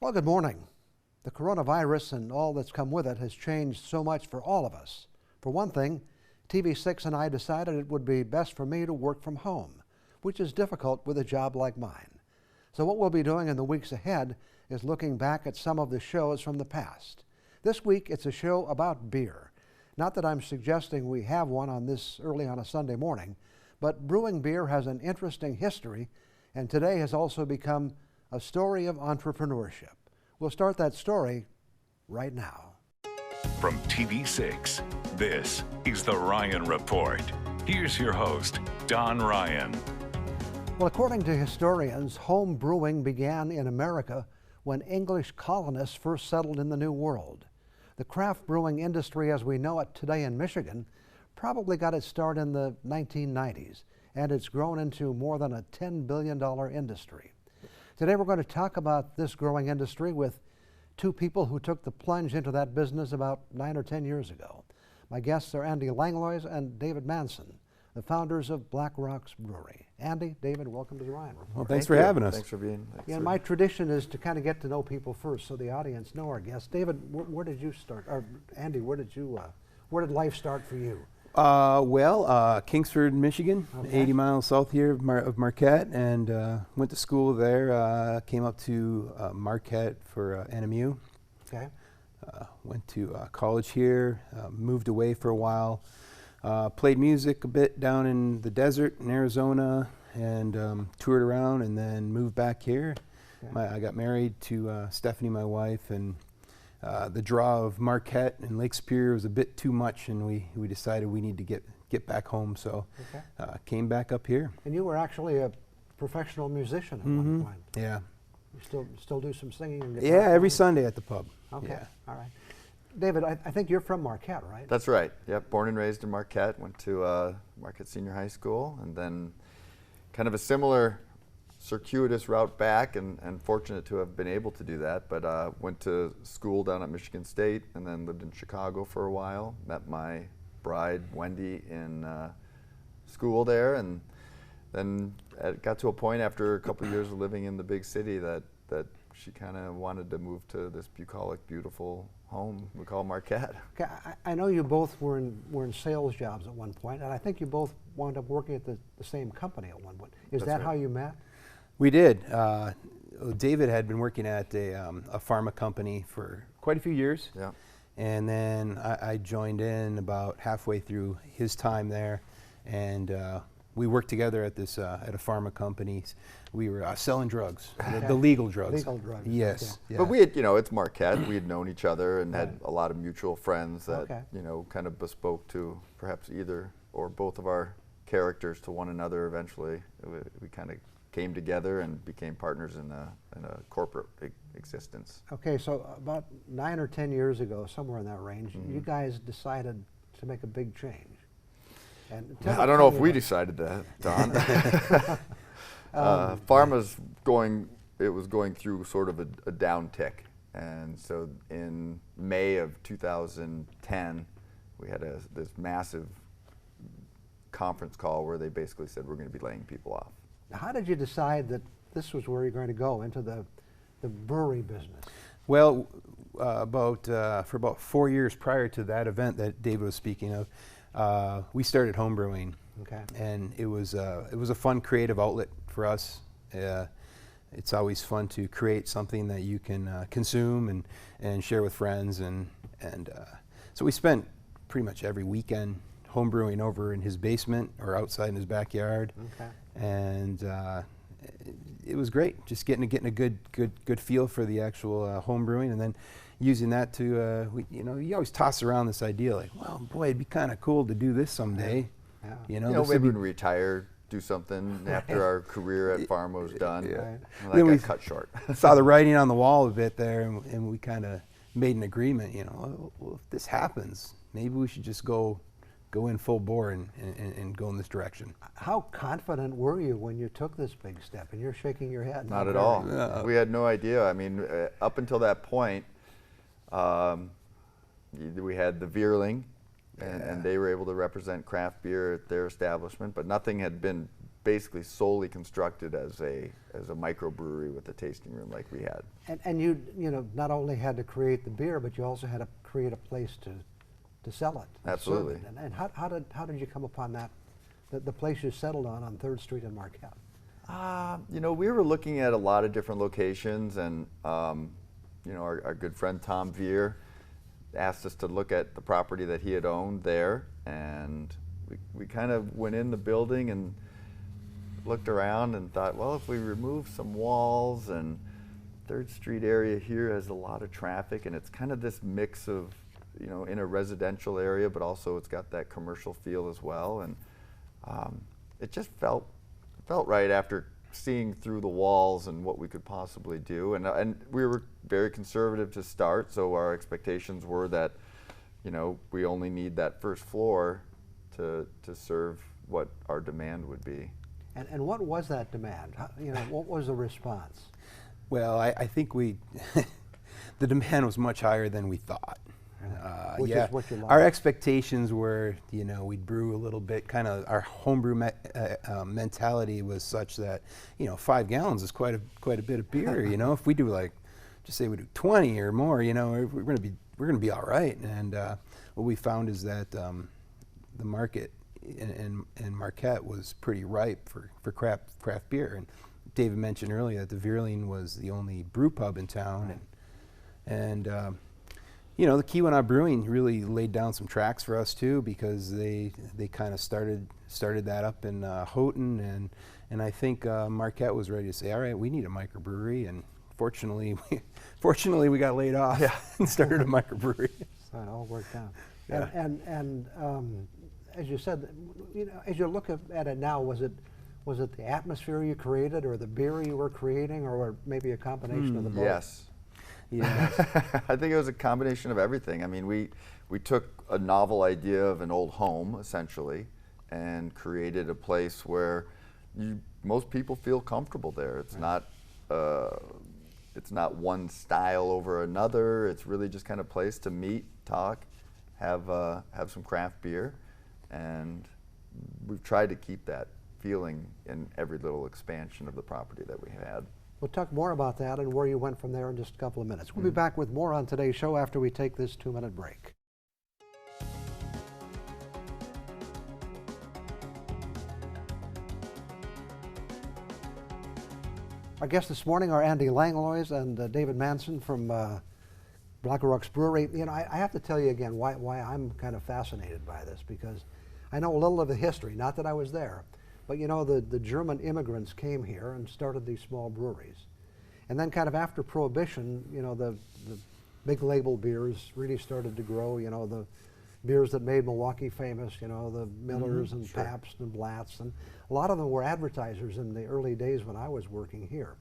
Well, good morning. The coronavirus and all that's come with it has changed so much for all of us. For one thing, TV6 and I decided it would be best for me to work from home, which is difficult with a job like mine. So what we'll be doing in the weeks ahead is looking back at some of the shows from the past. This week, it's a show about beer. Not that I'm suggesting we have one on this early on a Sunday morning, but brewing beer has an interesting history, and today has also become a story of entrepreneurship. We'll start that story right now. From TV6, this is The Ryan Report. Here's your host, Don Ryan. Well, according to historians, home brewing began in America when English colonists first settled in the New World. The craft brewing industry as we know it today in Michigan probably got its start in the 1990s, and it's grown into more than a $10 billion industry. Today we're going to talk about this growing industry with two people who took the plunge into that business about 9 or 10 years ago. My guests are Andy Langlois and David Manson, the founders of Black Rocks Brewery. Andy, David, welcome to the Ryan Report. Well, thanks for having us. Thanks for being here. My tradition is to kind of get to know people first so the audience know our guests. David, where did you start? Or Andy, where did life start for you? Kingsford, Michigan, Okay. 80 miles south here of Marquette, and went to school there. Came up to Marquette for NMU. Okay. Went to college here, moved away for a while, played music a bit down in the desert in Arizona, and toured around, and then moved back here. Okay. I got married to Stephanie, my wife, and the draw of Marquette and Lake Superior was a bit too much, and we decided we need to get back home, so Okay. came back up here. And you were actually a professional musician at one point. Yeah. You still do some singing and guitar Yeah, every playing? Sunday at the pub. Okay. Yeah. All right. David, I think you're from Marquette, right? That's right. Yep, born and raised in Marquette. Went to Marquette Senior High School, and then kind of a similar circuitous route back, and fortunate to have been able to do that. But went to school down at Michigan State, and then lived in Chicago for a while. Met my bride, Wendy, in school there, and then it got to a point after a couple of years of living in the big city that she kind of wanted to move to this bucolic, beautiful home we call Marquette. Okay, I know you both were in sales jobs at one point, and I think you both wound up working at the same company at one point. Is That's that right. how you met? We did. David had been working at a pharma company for quite a few years. Yeah. And then I joined in about halfway through his time there, and we worked together at this at a pharma company. We were selling drugs, the legal drugs. Legal drugs. Yes. Okay. Yeah. But we had, it's Marquette. We had known each other and had a lot of mutual friends that, Okay. kind of bespoke to perhaps either or both of our characters to one another eventually. We kind of came together and became partners in a corporate existence. Okay, so about 9 or 10 years ago, somewhere in that range, you guys decided to make a big change. And I don't know if we decided that, Don. Pharma's it was going through sort of a downtick. And so in May of 2010, we had this massive conference call where they basically said we're going to be laying people off. How did you decide that this was where you're going to go, into the brewery business? Well, for about 4 years prior to that event that David was speaking of, we started homebrewing. Okay. And it was a fun creative outlet for us. It's always fun to create something that you can consume and share with friends, and so we spent pretty much every weekend homebrewing over in his basement or outside in his backyard. Okay. And it was great, just getting a good feel for the actual home brewing, and then using that to you always toss around this idea like, well, boy, it'd be kind of cool to do this someday. Yeah. This would Maybe be- when we retire, do something after our career at Pharma was done. Yeah. Right. Well, Then that we got cut short. saw the writing on the wall a bit there, and we kind of made an agreement. Well, if this happens, maybe we should just go in full bore and go in this direction. How confident were you when you took this big step? And you're shaking your head. Not at all. Yeah. We had no idea. I mean, up until that point, we had the Veerling, and they were able to represent craft beer at their establishment, but nothing had been basically solely constructed as a microbrewery with a tasting room like we had. And you know, not only had to create the beer, but you also had to create a place to sell it. to serve Absolutely. it. And how did you come upon that? The place you settled on 3rd Street in Marquette. You know, we were looking at a lot of different locations, and you know, our good friend Tom Veer asked us to look at the property that he had owned there, and we kind of went in the building and looked around and thought, well, if we remove some walls, and 3rd Street area here has a lot of traffic, and it's kind of this mix of, you know, in a residential area, but also it's got that commercial feel as well, and it just felt right after seeing through the walls and what we could possibly do, and we were very conservative to start, so our expectations were that, you know, we only need that first floor to serve what our demand would be. And what was that demand? You know, what was the response? Well, I think the demand was much higher than we thought. Which is what you like. Our expectations were, you know, we'd brew a little bit, kind of our homebrew mentality was such that, you know, 5 gallons is quite a bit of beer. You know, if we do like, just say we do 20 or more, you know, we're gonna be all right. And what we found is that the market in Marquette was pretty ripe for craft beer. And David mentioned earlier that the Veerling was the only brew pub in town, Right. and you know, the Keweenaw Brewing really laid down some tracks for us too, because they kind of started that up in Houghton, and I think Marquette was ready to say, all right, we need a microbrewery, and fortunately we got laid off and started a microbrewery. So it all worked out. Yeah. And as you said, you know, as you look at it now, was it the atmosphere you created, or the beer you were creating, or maybe a combination of the both? Yes. Yeah. I think it was a combination of everything. I mean, we took a novel idea of an old home, essentially, and created a place where most people feel comfortable there. It's not one style over another. It's really just kind of a place to meet, talk, have some craft beer, and we've tried to keep that feeling in every little expansion of the property that we had. We'll talk more about that and where you went from there in just a couple of minutes. We'll be back with more on today's show after we take this 2-minute break. Our guests this morning are Andy Langlois and David Manson from Black Rocks Brewery. You know, I have to tell you again why I'm kind of fascinated by this, because I know a little of the history, not that I was there. But you know, the German immigrants came here and started these small breweries. And then kind of after Prohibition, you know, the big label beers really started to grow, you know, the beers that made Milwaukee famous, you know, the Millers and Sure. Pabst and Blatz. And a lot of them were advertisers in the early days when I was working here.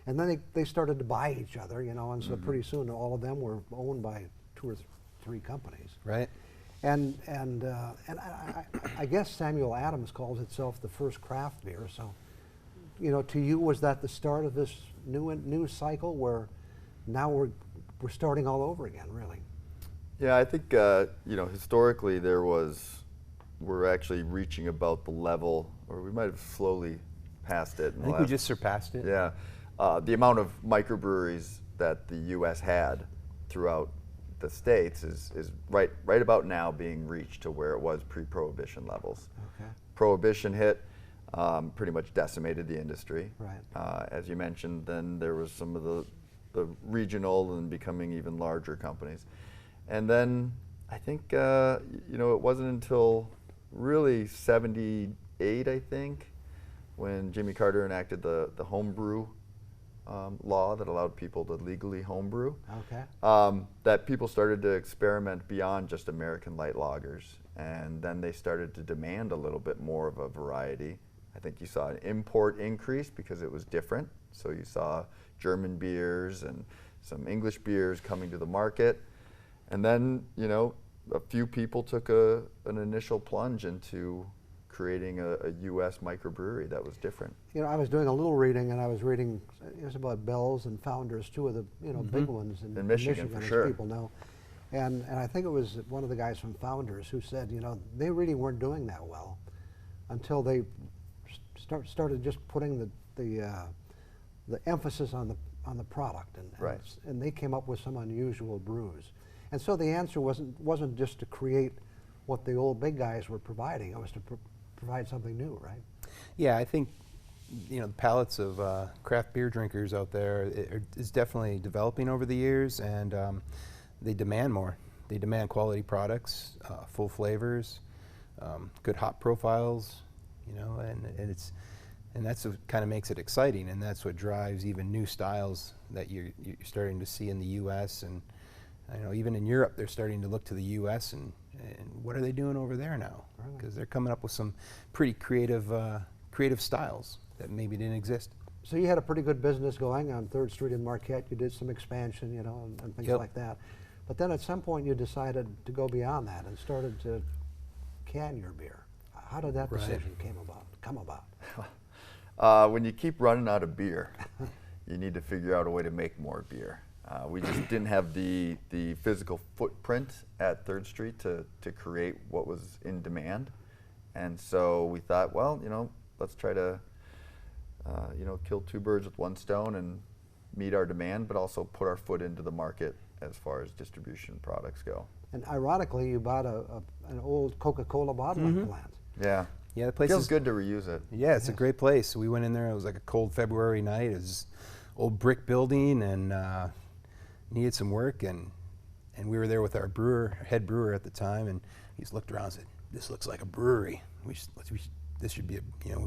And then they started to buy each other, you know, and so pretty soon all of them were owned by 2 or 3 companies. Right. And I guess Samuel Adams calls itself the first craft beer. So, you know, to you, was that the start of this new cycle where now we're starting all over again, really? Yeah, I think you know, historically we're actually reaching about the level, or we might have slowly passed it. I think we just surpassed it. Yeah, the amount of microbreweries that the U.S. had throughout the States is right about now being reached to where it was pre-Prohibition levels. Okay. Prohibition hit, pretty much decimated the industry. Right. As you mentioned, then there was some of the regional and becoming even larger companies. And then I think, you know, it wasn't until really 78, I think, when Jimmy Carter enacted the homebrew law that allowed people to legally homebrew, Okay. that people started to experiment beyond just American light lagers. And then they started to demand a little bit more of a variety. I think you saw an import increase because it was different. So you saw German beers and some English beers coming to the market. And then, you know, a few people took an initial plunge into creating a U.S. microbrewery that was different. You know, I was doing a little reading, and I was reading it was about Bell's and Founders, 2 of the big ones in Michigan, for as sure. people know. And I think it was one of the guys from Founders who said, you know, they really weren't doing that well until they started just putting the emphasis on the product, Right. and they came up with some unusual brews. And so the answer wasn't just to create what the old big guys were providing. It was to provide something new, right? Yeah, I think the palates of craft beer drinkers out there is definitely developing over the years, and they demand more. They demand quality products, full flavors, good hop profiles, and that's what kind of makes it exciting, and that's what drives even new styles that you're starting to see in the U.S. and even in Europe, they're starting to look to the U.S. and what are they doing over there now? Because they're coming up with some pretty creative styles that maybe didn't exist. So you had a pretty good business going on 3rd Street in Marquette. You did some expansion, and things Yep. like that. But then at some point you decided to go beyond that and started to can your beer. How did that Right. decision come about? When you keep running out of beer, you need to figure out a way to make more beer. We just didn't have the physical footprint at 3rd Street to create what was in demand. And so we thought, well, let's try to kill 2 birds with 1 stone and meet our demand, but also put our foot into the market as far as distribution products go. And ironically, you bought an old Coca-Cola bottling plant. Yeah. Yeah, the place Feels is good to reuse it. Yeah, it's a great place. We went in there. It was like a cold February night. It was old brick building and needed some work. And we were there with our head brewer at the time, and he just looked around and said, "This looks like a brewery. This should be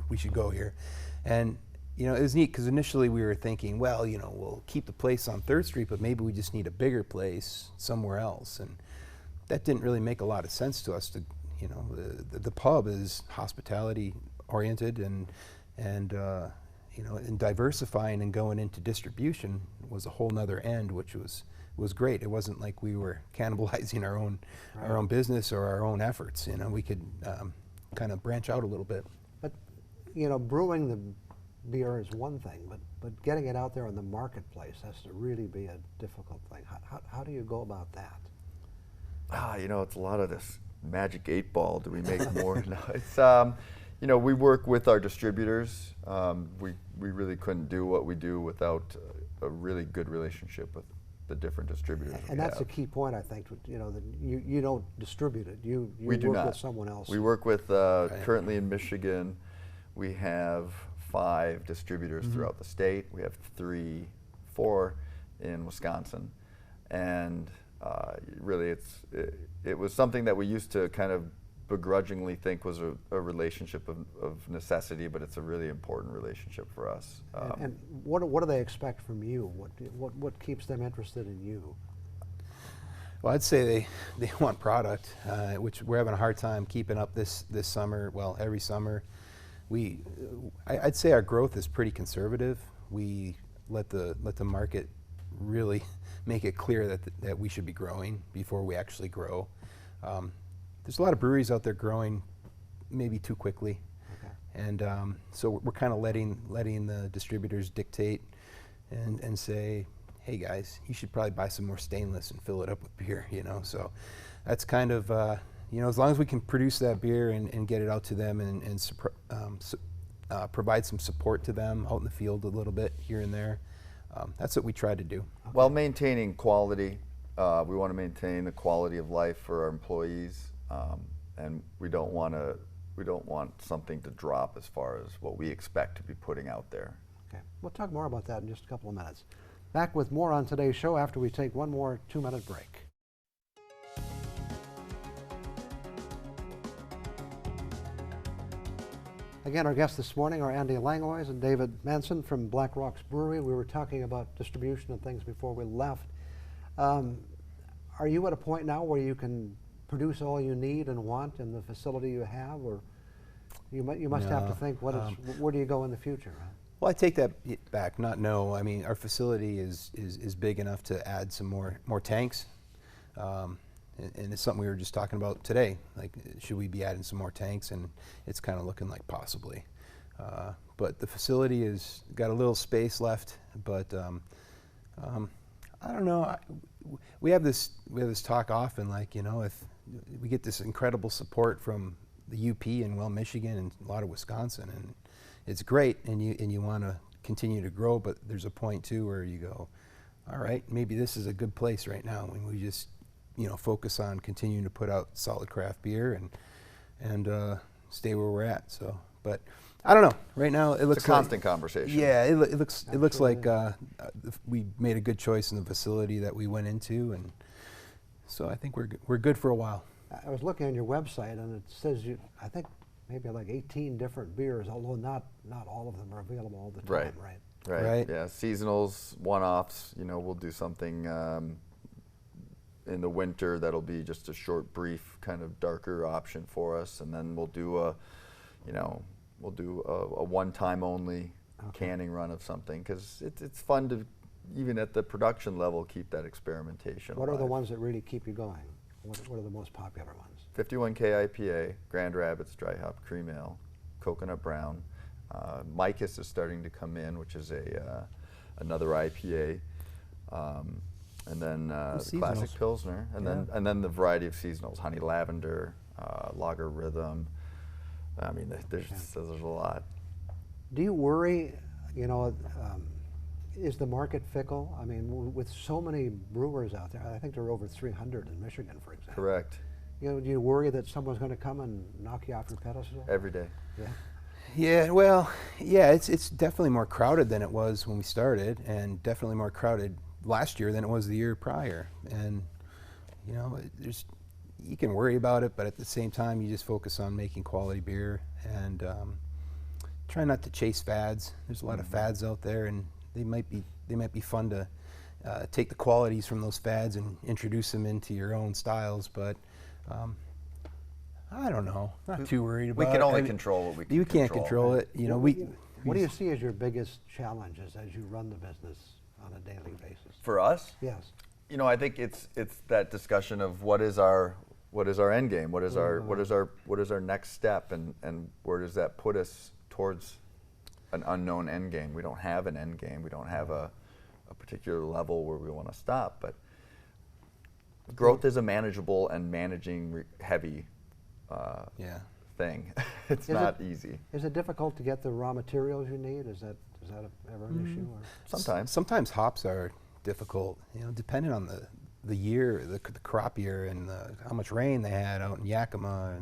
we should go here." And it was neat because initially we were thinking, well, we'll keep the place on 3rd Street, but maybe we just need a bigger place somewhere else. And that didn't really make a lot of sense to us. The pub is hospitality oriented, and diversifying and going into distribution was a whole nother end, which was great. It wasn't like we were cannibalizing our own business or our own efforts. We could kind of branch out a little bit. But brewing the beer is one thing, but getting it out there in the marketplace has to really be a difficult thing. How do you go about that? It's a lot of this magic 8 ball. Do we make more? No, it's we work with our distributors. We really couldn't do what we do without a really good relationship with the different distributors. And that's a key point, I think. That you don't distribute it. You we do work not. with someone else. We work with currently in Michigan. We have 5 distributors throughout the state. We have 4 in Wisconsin, and really, it was something that we used to kind of begrudgingly think was a relationship of necessity, but it's a really important relationship for us. And what do they expect from you? What keeps them interested in you? Well, I'd say they want product, which we're having a hard time keeping up this summer. Well, every summer, I'd say our growth is pretty conservative. We let the market really make it clear that we should be growing before we actually grow. There's a lot of breweries out there growing maybe too quickly, and so we're kind of letting the distributors dictate and say, "Hey guys, you should probably buy some more stainless and fill it up with beer." So that's kind of as long as we can produce that beer and get it out to them and provide some support to them out in the field a little bit here and there. That's what we try to do. While maintaining quality, we want to maintain the quality of life for our employees, and we don't want something to drop as far as what we expect to be putting out there. Okay, we'll talk more about that in just a couple of minutes. Back with more on today's show after we take one more 2-minute break. Again, our guests this morning are Andy Langlois and David Manson from Black Rocks Brewery. We were talking about distribution and things before we left. Are you at a point now where you can produce all you need and want in the facility you have, or you must have to think where do you go in the future? Well, I take that back. I mean, our facility is big enough to add some more tanks. And it's something we were just talking about today. Like, should we be adding some more tanks? And it's kind of looking like possibly. But the facility has got a little space left. But I don't know. We have this talk often. Like, if we get this incredible support from the UP and Michigan and a lot of Wisconsin, and it's great, and you want to continue to grow, but there's a point too where you go, all right, maybe this is a good place right now when we just, focus on continuing to put out solid craft beer and stay where we're at. So, but I don't know. Right now, it looks It's a constant conversation. Yeah, it looks Absolutely. like we made a good choice in the facility that we went into, and so I think we're good for a while. I was looking on your website, and it says I think maybe like 18 different beers, although not all of them are available all the time, right? Right. Yeah. Seasonals, one-offs. We'll do something in the winter that'll be just a short, brief, kind of darker option for us, and then we'll do a one-time only canning run of something, because it's fun to, even at the production level, keep that experimentation What are the alive. ones that really keep you going? What are the most popular ones? 51K IPA, Grand Rapids Dry Hop Cream Ale, Coconut Brown. Micus is starting to come in, which is another IPA, and then the Classic Seasonals. Pilsner, and then the variety of seasonals: Honey Lavender, Lager Rhythm. I mean, there's a lot. Do you worry, is the market fickle? I mean, with so many brewers out there, I think there are over 300 in Michigan, for example. Correct. Do you worry that someone's going to come and knock you off your pedestal? Every day. Yeah. Yeah, well, yeah, it's definitely more crowded than it was when we started, and definitely more crowded last year than it was the year prior. And you can worry about it, but at the same time, you just focus on making quality beer and try not to chase fads. There's a lot of fads out there, and they might be fun to take the qualities from those fads and introduce them into your own styles, but. I don't know. Not too worried about it. We can only I mean, control what we can You can't control it. What do you see as your biggest challenges as you run the business on a daily basis? For us, Yes. I think it's that discussion of what is our end game, what is our next step, and where does that put us towards an unknown end game. We don't have an end game. We don't have a particular level where we want to stop, but growth is a manageable and managing heavy thing. It's not easy. Is it difficult to get the raw materials you need? Is that ever an issue? Or? Sometimes hops are difficult, depending on the year, the crop year, and how much rain they had out in Yakima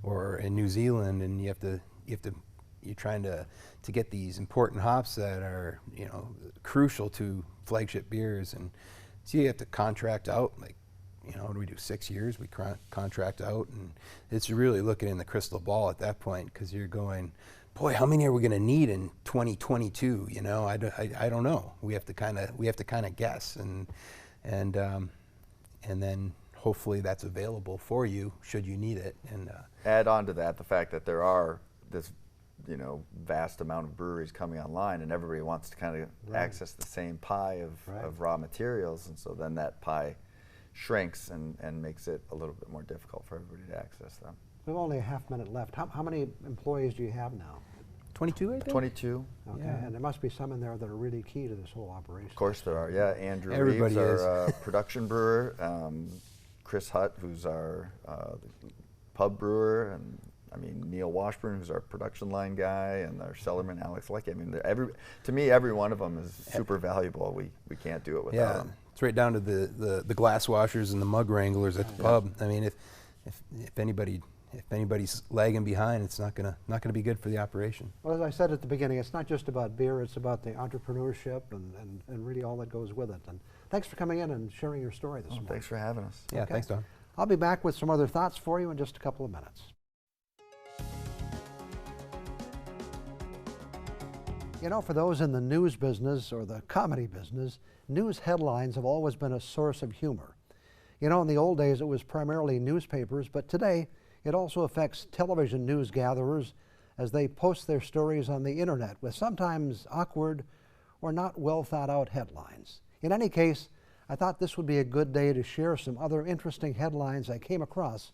or in New Zealand, and you're trying to get these important hops that are crucial to flagship beers, and so you have to contract out, like, what do we do, 6 years? We contract out, and it's really looking in the crystal ball at that point, because you're going, boy, how many are we going to need in 2022? I don't know. We have to kind of guess, and then hopefully that's available for you should you need it. And add on to that the fact that there are this vast amount of breweries coming online, and everybody wants to kind of access the same pie of raw materials, and so then that pie shrinks and makes it a little bit more difficult for everybody to access them. We have only a half minute left. How many employees do you have now? 22, I think? 22. Okay, Yeah. and there must be some in there that are really key to this whole operation. Of course there are. Yeah, Andrew Everybody Reeves, is. our production brewer, Chris Hutt, who's our pub brewer, and Neil Washburn, who's our production line guy, and our cellarman Alex Leckie. To me, every one of them is super valuable. We can't do it without them. It's right down to the glass washers and the mug wranglers at the pub. I mean, if anybody's lagging behind, it's not gonna be good for the operation. Well, as I said at the beginning, it's not just about beer, it's about the entrepreneurship and really all that goes with it. And thanks for coming in and sharing your story this morning. Thanks for having us. Yeah, Okay. thanks, Don. I'll be back with some other thoughts for you in just a couple of minutes. For those in the news business or the comedy business, news headlines have always been a source of humor. In the old days it was primarily newspapers, but today it also affects television news gatherers as they post their stories on the internet with sometimes awkward or not well thought out headlines. In any case, I thought this would be a good day to share some other interesting headlines I came across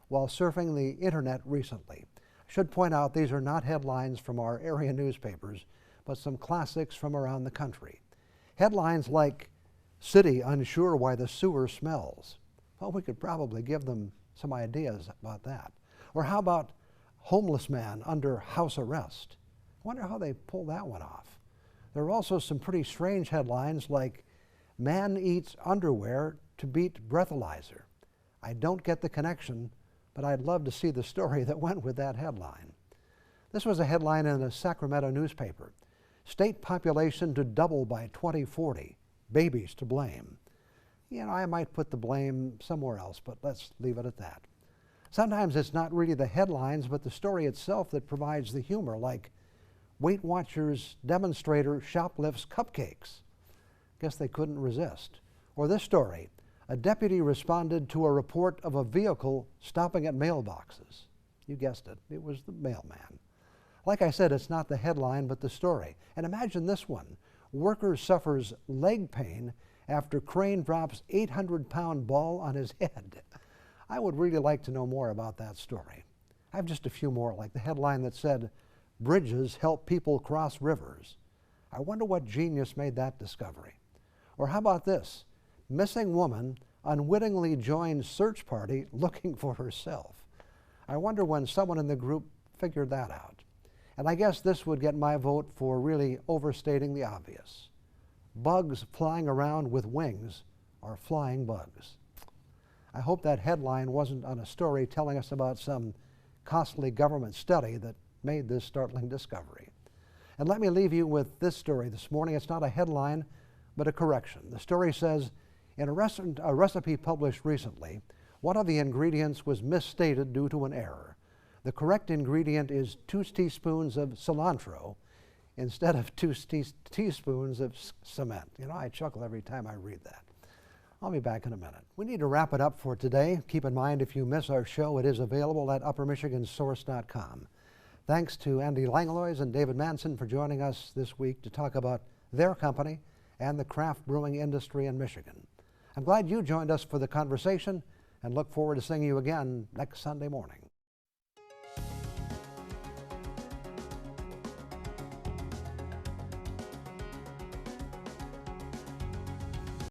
while surfing the internet recently. I should point out these are not headlines from our area newspapers, but some classics from around the country. Headlines like, "City unsure why the sewer smells." Well, we could probably give them some ideas about that. Or how about, "Homeless man under house arrest"? Wonder how they pulled that one off. There are also some pretty strange headlines like, "Man eats underwear to beat breathalyzer." I don't get the connection, but I'd love to see the story that went with that headline. This was a headline in a Sacramento newspaper. "State population to double by 2040. Babies to blame." You know, I might put the blame somewhere else, but let's leave it at that. Sometimes it's not really the headlines, but the story itself that provides the humor, like, "Weight Watchers demonstrator shoplifts cupcakes." Guess they couldn't resist. Or this story, "A deputy responded to a report of a vehicle stopping at mailboxes." You guessed it, it was the mailman. Like I said, it's not the headline, but the story. And imagine this one. "Worker suffers leg pain after crane drops 800-pound ball on his head." I would really like to know more about that story. I have just a few more, like the headline that said, "Bridges help people cross rivers." I wonder what genius made that discovery. Or how about this? "Missing woman unwittingly joins search party looking for herself." I wonder when someone in the group figured that out. And I guess this would get my vote for really overstating the obvious. Bugs flying around with wings are flying bugs. I hope that headline wasn't on a story telling us about some costly government study that made this startling discovery. And let me leave you with this story this morning. It's not a headline, but a correction. The story says, in a recipe published recently, one of the ingredients was misstated due to an error. The correct ingredient is 2 teaspoons of cilantro instead of 2 teaspoons of cement. You know, I chuckle every time I read that. I'll be back in a minute. We need to wrap it up for today. Keep in mind, if you miss our show, it is available at uppermichigansource.com. Thanks to Andy Langlois and David Manson for joining us this week to talk about their company and the craft brewing industry in Michigan. I'm glad you joined us for the conversation and look forward to seeing you again next Sunday morning.